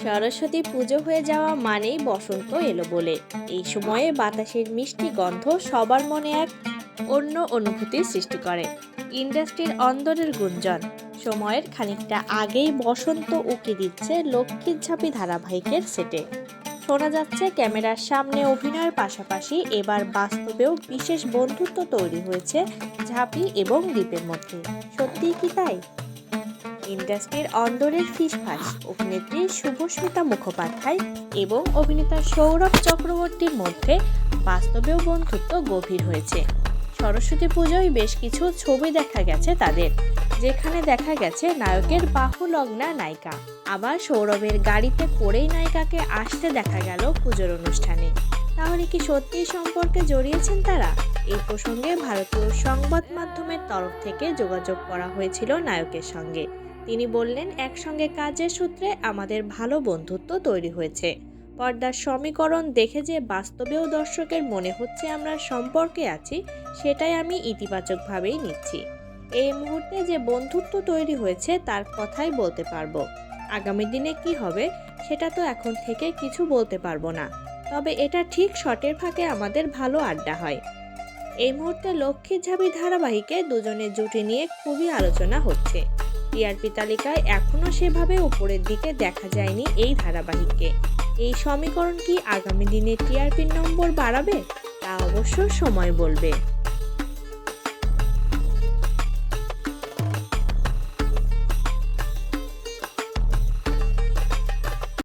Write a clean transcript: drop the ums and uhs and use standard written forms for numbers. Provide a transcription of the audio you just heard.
সরস্বতী পুজো হয়ে যাওয়া মানেই বসন্ত এলো বলে এই সময়ে বাতাসের মিষ্টি গন্ধ সবার মনে এক অন্য অনুভূতির সৃষ্টি করে। ইন্ডাস্ট্রির অন্দরের গুঞ্জন সময়ের খানিকটা আগেই বসন্ত উকি দিচ্ছে লক্ষ্মীর ঝাঁপি ধারাবাহিকের সেটে। শোনা যাচ্ছে ক্যামেরার সামনে অভিনয়ের পাশাপাশি এবার বাস্তবেও বিশেষ বন্ধুত্ব তৈরি হয়েছে ঝাঁপি এবং দীপের মধ্যে। সত্যিই কি তাই? ইন্ডাস্ট্রির অন্দরের ফিসফাস অভিনেত্রী শুভস্মিতা মুখোপাধ্যায় এবং অভিনেতা সৌরভ চক্রবর্তীর মধ্যে বাস্তবেও বন্ধুত্ব গভীর হয়েছে। সরস্বতী পুজোয় বেশ কিছু ছবি দেখা গেছে তাদের, যেখানে দেখা গেছে নায়কের বাহুলগ্না নায়িকা, আবার সৌরভের গাড়িতে করেই নায়িকাকে আসতে দেখা গেল পুজোর অনুষ্ঠানে। তাহলে কি সত্যিই সম্পর্কে জড়িয়েছেন তারা? এই প্রসঙ্গে ভারতীয় সংবাদ মাধ্যমের তরফ থেকে যোগাযোগ করা হয়েছিল নায়কের সঙ্গে। তিনি বললেন, একসঙ্গে কাজের সূত্রে আমাদের ভালো বন্ধুত্ব তৈরি হয়েছে। পর্দার সমীকরণ দেখে যে বাস্তবেও দর্শকের মনে হচ্ছে আমরা সম্পর্কে আছি, সেটাই আমি ইতিবাচকভাবেই নিচ্ছি। এই মুহূর্তে যে বন্ধুত্ব তৈরি হয়েছে তার কথাই বলতে পারবো। আগামী দিনে কি হবে সেটা তো এখন থেকে কিছু বলতে পারবো না, তবে এটা ঠিক শটের ফাঁকে আমাদের ভালো আড্ডা হয়। এই মুহূর্তে লক্ষ্মীর ঝাঁপি ধারাবাহিকে দুজনের জুটি নিয়ে খুবই আলোচনা হচ্ছে। টিআরপি তালিকায় এখনও সেভাবে উপরের দিকে দেখা যায়নি এই ধারাবাহিককে। এই সমীকরণ কি আগামী দিনে টিআরপির নম্বর বাড়াবে? তা অবশ্য সময় বলবে।